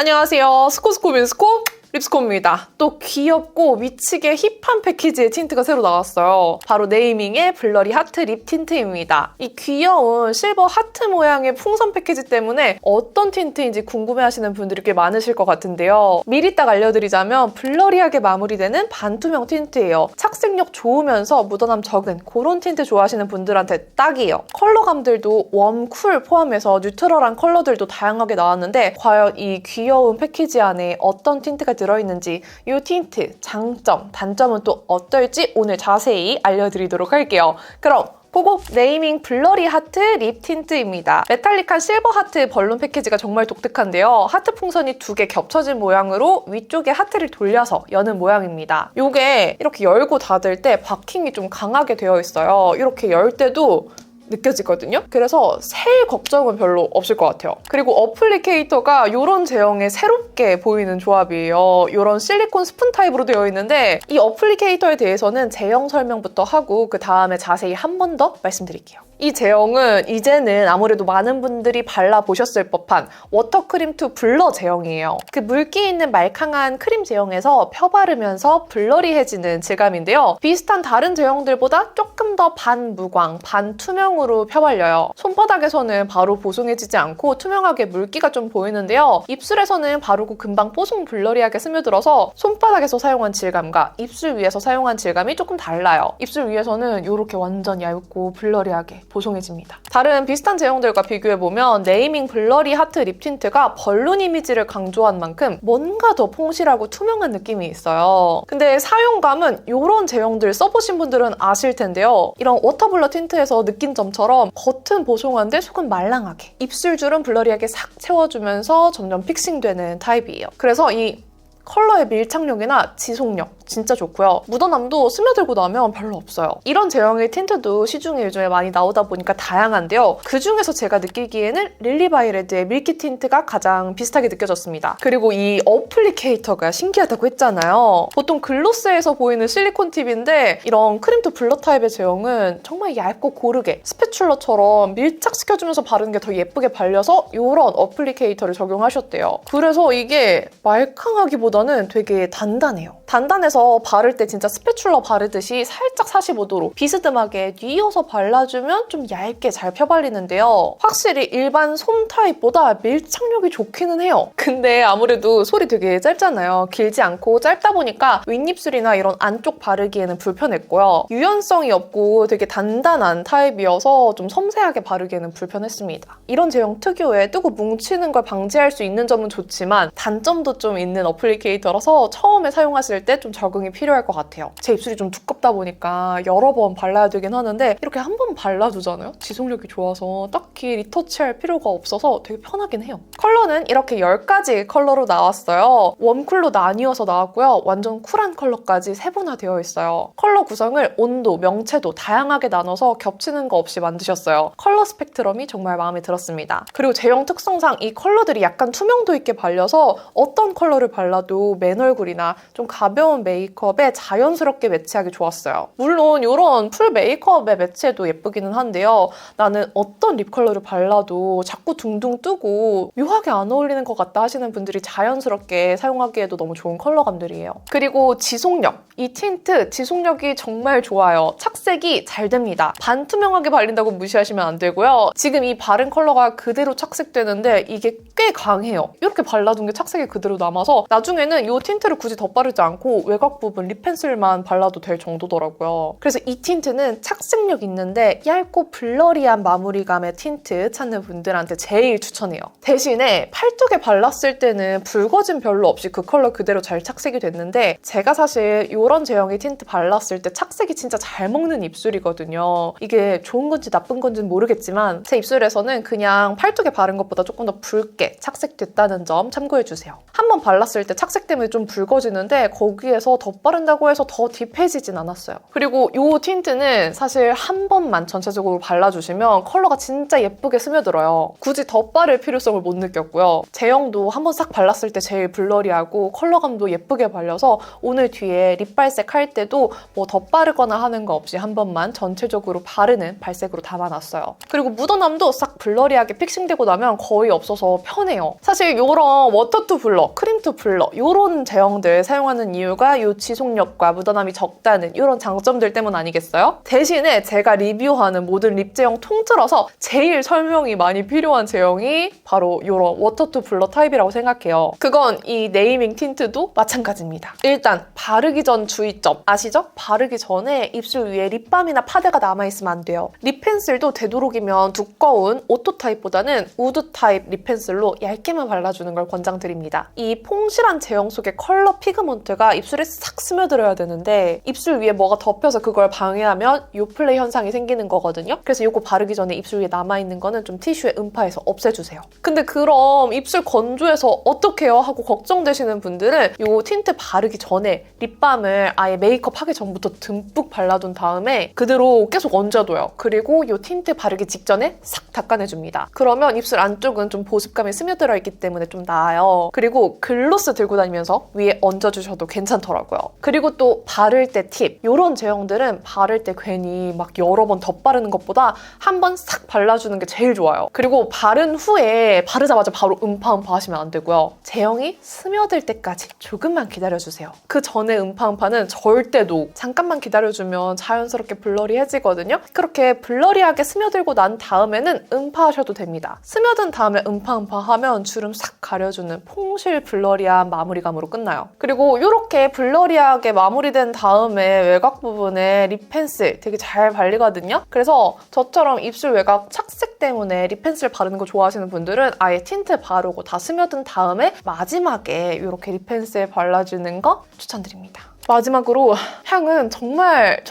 안녕하세요. 스코스코 민스코 립스코입니다. 또 귀엽고 미치게 힙한 패키지의 틴트가 새로 나왔어요. 바로 네이밍의 블러리 하트 립 틴트입니다. 이 귀여운 실버 하트 모양의 풍선 패키지 때문에 어떤 틴트인지 궁금해하시는 분들이 꽤 많으실 것 같은데요. 미리 딱 알려드리자면 블러리하게 마무리되는 반투명 틴트예요. 착색력 좋으면서 묻어남 적은 그런 틴트 좋아하시는 분들한테 딱이에요. 컬러감들도 웜, 쿨 포함해서 뉴트럴한 컬러들도 다양하게 나왔는데 과연 이 귀여운 패키지 안에 어떤 틴트가 들어있는지, 이 틴트 장점, 단점은 또 어떨지 오늘 자세히 알려드리도록 할게요. 그럼 보고! 네이밍 블러리 하트 립 틴트입니다. 메탈릭한 실버 하트 벌룬 패키지가 정말 독특한데요. 하트 풍선이 2개 겹쳐진 모양으로 위쪽에 하트를 돌려서 여는 모양입니다. 이게 이렇게 열고 닫을 때 바킹이 좀 강하게 되어 있어요. 이렇게 열 때도 느껴지거든요. 그래서 셀 걱정은 별로 없을 것 같아요. 그리고 어플리케이터가 이런 제형에 새롭게 보이는 조합이에요. 이런 실리콘 스푼 타입으로 되어 있는데 이 어플리케이터에 대해서는 제형 설명부터 하고 그 다음에 자세히 한 번 더 말씀드릴게요. 이 제형은 이제는 아무래도 많은 분들이 발라보셨을 법한 워터크림 투 블러 제형이에요. 그 물기 있는 말캉한 크림 제형에서 펴바르면서 블러리해지는 질감인데요. 비슷한 다른 제형들보다 조금 더 반무광, 반투명으로 펴발려요. 손바닥에서는 바로 보송해지지 않고 투명하게 물기가 좀 보이는데요. 입술에서는 바르고 금방 뽀송 블러리하게 스며들어서 손바닥에서 사용한 질감과 입술 위에서 사용한 질감이 조금 달라요. 입술 위에서는 이렇게 완전 얇고 블러리하게 보송해집니다. 다른 비슷한 제형들과 비교해보면 네이밍 블러리 하트 립 틴트가 벌룬 이미지를 강조한 만큼 뭔가 더 퐁실하고 투명한 느낌이 있어요. 근데 사용감은 이런 제형들 써보신 분들은 아실 텐데요. 이런 워터블러 틴트에서 느낀 점처럼 겉은 보송한데 속은 말랑하게, 입술줄은 블러리하게 싹 채워주면서 점점 픽싱되는 타입이에요. 그래서 이 컬러의 밀착력이나 지속력 진짜 좋고요. 묻어남도 스며들고 나면 별로 없어요. 이런 제형의 틴트도 시중에 요즘에 많이 나오다 보니까 다양한데요. 그중에서 제가 느끼기에는 릴리바이레드의 밀키 틴트가 가장 비슷하게 느껴졌습니다. 그리고 이 어플리케이터가 신기하다고 했잖아요. 보통 글로스에서 보이는 실리콘 팁인데 이런 크림 투 블러 타입의 제형은 정말 얇고 고르게 스패츌러처럼 밀착시켜주면서 바르는 게 더 예쁘게 발려서 이런 어플리케이터를 적용하셨대요. 그래서 이게 말캉하기보다는 되게 단단해요. 단단해서 바를 때 진짜 스패츌러 바르듯이 살짝 45도로 비스듬하게 뉘어서 발라주면 좀 얇게 잘 펴발리는데요. 확실히 일반 솜 타입보다 밀착력이 좋기는 해요. 근데 아무래도 솔이 되게 짧잖아요. 길지 않고 짧다 보니까 윗입술이나 이런 안쪽 바르기에는 불편했고요. 유연성이 없고 되게 단단한 타입이어서 좀 섬세하게 바르기에는 불편했습니다. 이런 제형 특유의 뜨고 뭉치는 걸 방지할 수 있는 점은 좋지만 단점도 좀 있는 어플리케이터라서 처음에 사용하실 때 좀 적응이 필요할 것 같아요. 제 입술이 좀 두껍다 보니까 여러 번 발라야 되긴 하는데 이렇게 한 번 발라주잖아요? 지속력이 좋아서 딱히 리터치할 필요가 없어서 되게 편하긴 해요. 컬러는 이렇게 10가지 컬러로 나왔어요. 웜쿨로 나뉘어서 나왔고요. 완전 쿨한 컬러까지 세분화되어 있어요. 컬러 구성을 온도, 명채도 다양하게 나눠서 겹치는 거 없이 만드셨어요. 컬러 스펙트럼이 정말 마음에 들었습니다. 그리고 제형 특성상 이 컬러들이 약간 투명도 있게 발려서 어떤 컬러를 발라도 맨 얼굴이나 좀 가벼운 메이크업에 자연스럽게 매치하기 좋았어요. 물론 이런 풀 메이크업에 매치해도 예쁘기는 한데요. 나는 어떤 립 컬러를 발라도 자꾸 둥둥 뜨고 묘하게 안 어울리는 것 같다 하시는 분들이 자연스럽게 사용하기에도 너무 좋은 컬러감들이에요. 그리고 지속력. 이 틴트 지속력이 정말 좋아요. 착색이 잘 됩니다. 반투명하게 발린다고 무시하시면 안 되고요. 지금 이 바른 컬러가 그대로 착색되는데 이게 꽤 강해요. 이렇게 발라둔 게 착색이 그대로 남아서 나중에는 이 틴트를 굳이 덧바르지 않고 외곽 부분 립 펜슬만 발라도 될 정도더라고요. 그래서 이 틴트는 착색력 있는데 얇고 블러리한 마무리감의 틴트 찾는 분들한테 제일 추천해요. 대신에 팔뚝에 발랐을 때는 붉어짐 별로 없이 그 컬러 그대로 잘 착색이 됐는데 제가 사실 이런 제형의 틴트 발랐을 때 착색이 진짜 잘 먹는 입술이거든요. 이게 좋은 건지 나쁜 건지는 모르겠지만 제 입술에서는 그냥 팔뚝에 바른 것보다 조금 더 붉게 착색됐다는 점 참고해주세요. 한번 발랐을 때 착색 때문에 좀 붉어지는데 여기에서 덧바른다고 해서 더 딥해지진 않았어요. 그리고 이 틴트는 사실 한 번만 전체적으로 발라주시면 컬러가 진짜 예쁘게 스며들어요. 굳이 덧바를 필요성을 못 느꼈고요. 제형도 한 번 싹 발랐을 때 제일 블러리하고 컬러감도 예쁘게 발려서 오늘 뒤에 립 발색 할 때도 뭐 덧바르거나 하는 거 없이 한 번만 전체적으로 바르는 발색으로 담아놨어요. 그리고 묻어남도 싹 블러리하게 픽싱되고 나면 거의 없어서 편해요. 사실 이런 워터 투 블러, 크림 투 블러 이런 제형들 사용하는 이유가 이 지속력과 묻어남이 적다는 이런 장점들 때문 아니겠어요? 대신에 제가 리뷰하는 모든 립 제형 통틀어서 제일 설명이 많이 필요한 제형이 바로 이런 워터 투 블러 타입이라고 생각해요. 그건 이 네이밍 틴트도 마찬가지입니다. 일단 바르기 전 주의점 아시죠? 바르기 전에 입술 위에 립밤이나 파데가 남아있으면 안 돼요. 립 펜슬도 되도록이면 두꺼운 오토 타입보다는 우드 타입 립 펜슬로 얇게만 발라주는 걸 권장드립니다. 이 퐁실한 제형 속의 컬러 피그먼트가 입술에 싹 스며들어야 되는데 입술 위에 뭐가 덮여서 그걸 방해하면 요플레 현상이 생기는 거거든요. 그래서 이거 바르기 전에 입술 위에 남아있는 거는 좀 티슈에 음파해서 없애주세요. 근데 그럼 입술 건조해서 어떡해요? 하고 걱정되시는 분들은 이 틴트 바르기 전에 립밤을 아예 메이크업 하기 전부터 듬뿍 발라둔 다음에 그대로 계속 얹어둬요. 그리고 이 틴트 바르기 직전에 싹 닦아내줍니다. 그러면 입술 안쪽은 좀 보습감이 스며들어 있기 때문에 좀 나아요. 그리고 글로스 들고 다니면서 위에 얹어주셔도 괜찮더라고요. 그리고 또 바를 때 팁! 이런 제형들은 바를 때 괜히 막 여러 번 덧바르는 것보다 한 번 싹 발라주는 게 제일 좋아요. 그리고 바른 후에 바르자마자 바로 음파 하시면 안 되고요. 제형이 스며들 때까지 조금만 기다려주세요. 그 전에 음파는 절대도 잠깐만 기다려주면 자연스럽게 블러리해지거든요. 그렇게 블러리하게 스며들고 난 다음에는 음파하셔도 됩니다. 스며든 다음에 음파 하면 주름 싹 가려주는 퐁실 블러리한 마무리감으로 끝나요. 그리고 이렇게 블러리하게 마무리된 다음에 외곽 부분에 립 펜슬 되게 잘 발리거든요. 그래서 저처럼 입술 외곽 착색 때문에 립 펜슬 바르는 거 좋아하시는 분들은 아예 틴트 바르고 다 스며든 다음에 마지막에 이렇게 립 펜슬 발라주는 거 추천드립니다. 마지막으로 향은 정말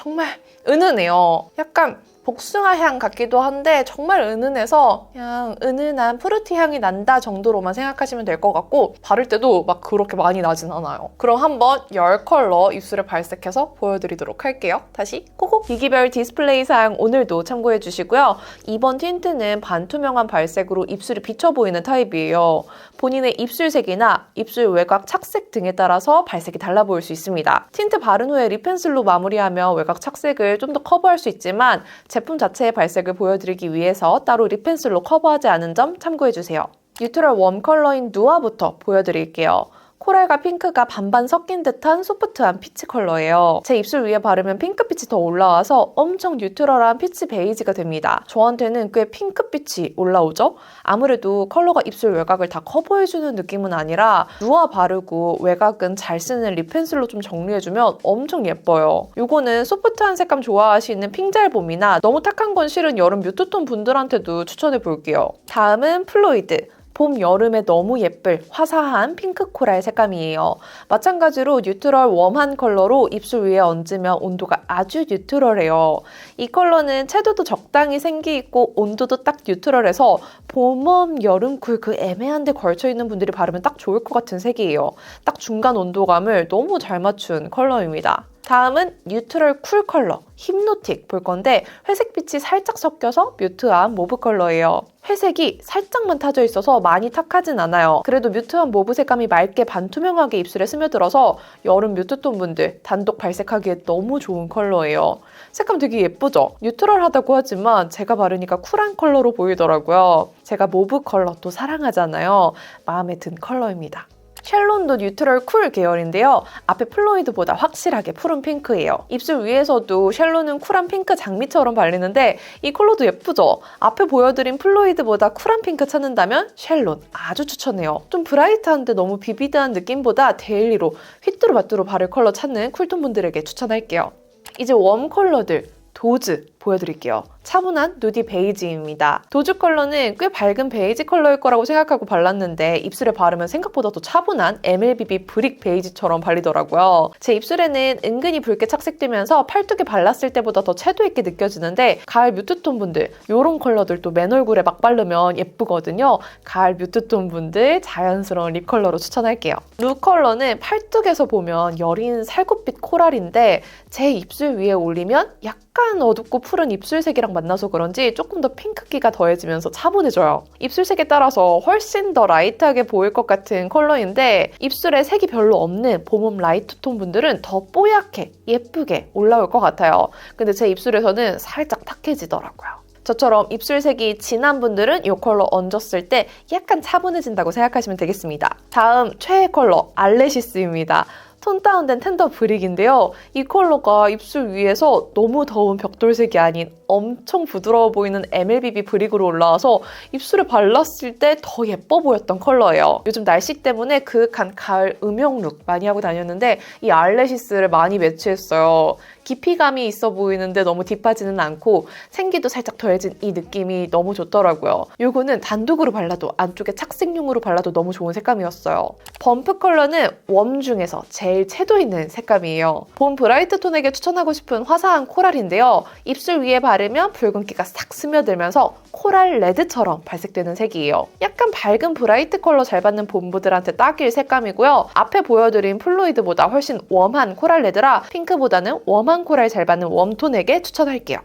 은은해요. 약간 복숭아 향 같기도 한데 정말 은은해서 그냥 은은한 프루티 향이 난다 정도로만 생각하시면 될 것 같고 바를 때도 막 그렇게 많이 나진 않아요. 그럼 한번 열 컬러 입술에 발색해서 보여드리도록 할게요. 다시 고고! 이기별 디스플레이상 오늘도 참고해 주시고요. 이번 틴트는 반투명한 발색으로 입술이 비쳐 보이는 타입이에요. 본인의 입술색이나 입술 외곽 착색 등에 따라서 발색이 달라 보일 수 있습니다. 틴트 바른 후에 립 펜슬로 마무리하면 외곽 착색을 좀 더 커버할 수 있지만 제품 자체의 발색을 보여드리기 위해서 따로 립 펜슬로 커버하지 않은 점 참고해주세요. 뉴트럴 웜 컬러인 누아부터 보여드릴게요. 코랄과 핑크가 반반 섞인 듯한 소프트한 피치 컬러예요. 제 입술 위에 바르면 핑크빛이 더 올라와서 엄청 뉴트럴한 피치 베이지가 됩니다. 저한테는 꽤 핑크빛이 올라오죠? 아무래도 컬러가 입술 외곽을 다 커버해주는 느낌은 아니라 누아 바르고 외곽은 잘 쓰는 립 펜슬로 좀 정리해주면 엄청 예뻐요. 이거는 소프트한 색감 좋아하시는 핑잘봄이나 너무 탁한 건 싫은 여름 뮤트톤 분들한테도 추천해볼게요. 다음은 플로이드. 봄, 여름에 너무 예쁠 화사한 핑크 코랄 색감이에요. 마찬가지로 뉴트럴 웜한 컬러로 입술 위에 얹으면 온도가 아주 뉴트럴해요. 이 컬러는 채도도 적당히 생기있고 온도도 딱 뉴트럴해서 봄, 웜, 여름 쿨 그 애매한 데 걸쳐있는 분들이 바르면 딱 좋을 것 같은 색이에요. 딱 중간 온도감을 너무 잘 맞춘 컬러입니다. 다음은 뉴트럴 쿨 컬러, 힙노틱 볼 건데 회색빛이 살짝 섞여서 뮤트한 모브 컬러예요. 회색이 살짝만 타져 있어서 많이 탁하진 않아요. 그래도 뮤트한 모브 색감이 맑게 반투명하게 입술에 스며들어서 여름 뮤트톤 분들 단독 발색하기에 너무 좋은 컬러예요. 색감 되게 예쁘죠? 뉴트럴하다고 하지만 제가 바르니까 쿨한 컬러로 보이더라고요. 제가 모브 컬러 또 사랑하잖아요. 마음에 든 컬러입니다. 쉘론도 뉴트럴 쿨 계열인데요. 앞에 플로이드보다 확실하게 푸른 핑크예요. 입술 위에서도 쉘론은 쿨한 핑크 장미처럼 발리는데 이 컬러도 예쁘죠? 앞에 보여드린 플로이드보다 쿨한 핑크 찾는다면 쉘론 아주 추천해요. 좀 브라이트한데 너무 비비드한 느낌보다 데일리로 휘뚜루마뚜루 바를 컬러 찾는 쿨톤 분들에게 추천할게요. 이제 웜 컬러들. 도즈, 보여드릴게요. 차분한 누디 베이지입니다. 도주 컬러는 꽤 밝은 베이지 컬러일 거라고 생각하고 발랐는데 입술에 바르면 생각보다 더 차분한 MLBB 브릭 베이지처럼 발리더라고요. 제 입술에는 은근히 붉게 착색되면서 팔뚝에 발랐을 때보다 더 채도 있게 느껴지는데 가을 뮤트톤 분들 이런 컬러들도 맨 얼굴에 막 바르면 예쁘거든요. 가을 뮤트톤 분들 자연스러운 립 컬러로 추천할게요. 룩 컬러는 팔뚝에서 보면 여린 살구빛 코랄인데 제 입술 위에 올리면 약간 어둡고 푸른 입술색이랑 만나서 그런지 조금 더 핑크기가 더해지면서 차분해져요. 입술색에 따라서 훨씬 더 라이트하게 보일 것 같은 컬러인데 입술에 색이 별로 없는 봄웜 라이트톤 분들은 더 뽀얗게 예쁘게 올라올 것 같아요. 근데 제 입술에서는 살짝 탁해지더라고요. 저처럼 입술색이 진한 분들은 이 컬러 얹었을 때 약간 차분해진다고 생각하시면 되겠습니다. 다음 최애 컬러 알레시스입니다. 톤 다운된 텐더 브릭인데요. 이 컬러가 입술 위에서 너무 더운 벽돌색이 아닌 엄청 부드러워 보이는 MLBB 브릭으로 올라와서 입술에 발랐을 때 더 예뻐 보였던 컬러예요. 요즘 날씨 때문에 그윽한 가을 음영 룩 많이 하고 다녔는데 이 알레시스를 많이 매치했어요. 깊이감이 있어 보이는데 너무 딥하지는 않고 생기도 살짝 더해진 이 느낌이 너무 좋더라고요. 이거는 단독으로 발라도 안쪽에 착색용으로 발라도 너무 좋은 색감이었어요. 범프 컬러는 웜 중에서 제일 채도 있는 색감이에요. 봄 브라이트 톤에게 추천하고 싶은 화사한 코랄인데요. 입술 위에 바르면 붉은기가 싹 스며들면서 코랄 레드처럼 발색되는 색이에요. 약간 밝은 브라이트 컬러 잘 받는 봄부들한테 딱일 색감이고요. 앞에 보여드린 플루이드보다 훨씬 웜한 코랄 레드라 핑크보다는 웜한 코랄 잘 받는 웜톤에게 추천할게요.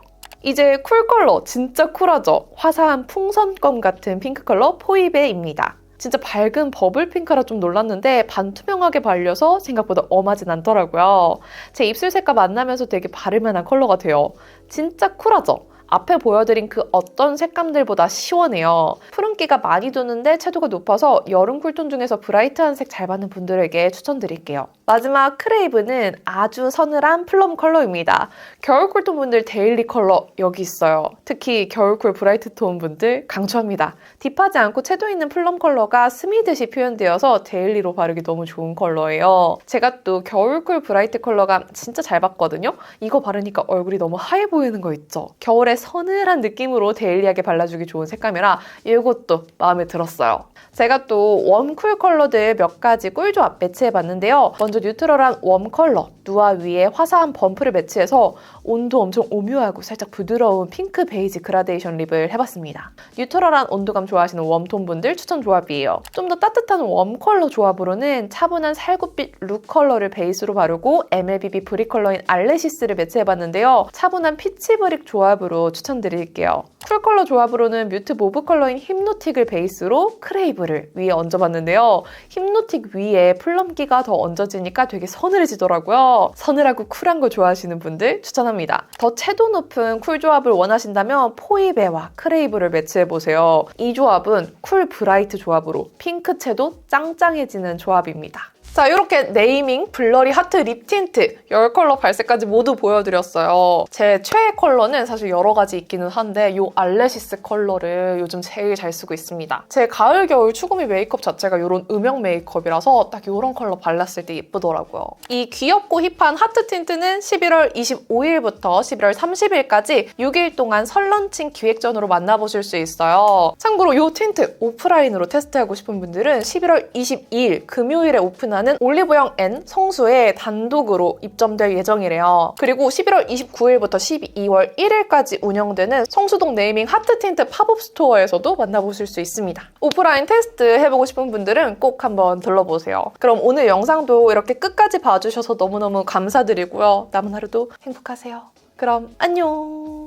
이제 쿨 컬러 진짜 쿨하죠? 화사한 풍선껌 같은 핑크 컬러 포이베입니다. 진짜 밝은 버블 핑크라 좀 놀랐는데 반투명하게 발려서 생각보다 엄하진 않더라고요. 제 입술색과 만나면서 되게 바를만한 컬러가 돼요. 진짜 쿨하죠? 앞에 보여드린 그 어떤 색감들보다 시원해요. 푸른기가 많이 도는데 채도가 높아서 여름 쿨톤 중에서 브라이트한 색 잘 받는 분들에게 추천드릴게요. 마지막 크레이브는 아주 서늘한 플럼 컬러입니다. 겨울 쿨톤 분들 데일리 컬러 여기 있어요. 특히 겨울 쿨 브라이트 톤 분들 강추합니다. 딥하지 않고 채도 있는 플럼 컬러가 스미듯이 표현되어서 데일리로 바르기 너무 좋은 컬러예요. 제가 또 겨울 쿨 브라이트 컬러가 진짜 잘 받거든요. 이거 바르니까 얼굴이 너무 하얘 보이는 거 있죠? 겨울에 서늘한 느낌으로 데일리하게 발라주기 좋은 색감이라 이것도 마음에 들었어요. 제가 또 웜 쿨 컬러들 몇 가지 꿀조합 매치해봤는데요. 먼저 뉴트럴한 웜 컬러, 누아 위에 화사한 범프를 매치해서 온도 엄청 오묘하고 살짝 부드러운 핑크 베이지 그라데이션 립을 해봤습니다. 뉴트럴한 온도감 좋아하시는 웜톤 분들 추천 조합이에요. 좀 더 따뜻한 웜 컬러 조합으로는 차분한 살구빛 룩 컬러를 베이스로 바르고 MLBB 브릭 컬러인 알레시스를 매치해봤는데요. 차분한 피치 브릭 조합으로 추천드릴게요. 쿨 컬러 조합으로는 뮤트 모브 컬러인 힙노틱을 베이스로 크레이브를 위에 얹어봤는데요. 힙노틱 위에 플럼기가 더 얹어지니까 되게 서늘해지더라고요. 서늘하고 쿨한 거 좋아하시는 분들 추천합니다. 더 채도 높은 쿨 조합을 원하신다면 포이베와 크레이브를 매치해보세요. 이 조합은 쿨 브라이트 조합으로 핑크 채도 짱짱해지는 조합입니다. 자, 이렇게 네이밍, 블러리 하트 립 틴트 10컬러 발색까지 모두 보여드렸어요. 제 최애 컬러는 사실 여러 가지 있기는 한데 이 알레시스 컬러를 요즘 제일 잘 쓰고 있습니다. 제 가을, 겨울 추구미 메이크업 자체가 이런 음영 메이크업이라서 딱 이런 컬러 발랐을 때 예쁘더라고요. 이 귀엽고 힙한 하트 틴트는 11월 25일부터 11월 30일까지 6일 동안 설런칭 기획전으로 만나보실 수 있어요. 참고로 이 틴트 오프라인으로 테스트하고 싶은 분들은 11월 22일 금요일에 오픈하는 올리브영 N 성수에 단독으로 입점될 예정이래요. 그리고 11월 29일부터 12월 1일까지 운영되는 성수동 네이밍 하트 틴트 팝업 스토어에서도 만나보실 수 있습니다. 오프라인 테스트 해보고 싶은 분들은 꼭 한번 들러보세요. 그럼 오늘 영상도 이렇게 끝까지 봐주셔서 너무너무 감사드리고요. 남은 하루도 행복하세요. 그럼 안녕!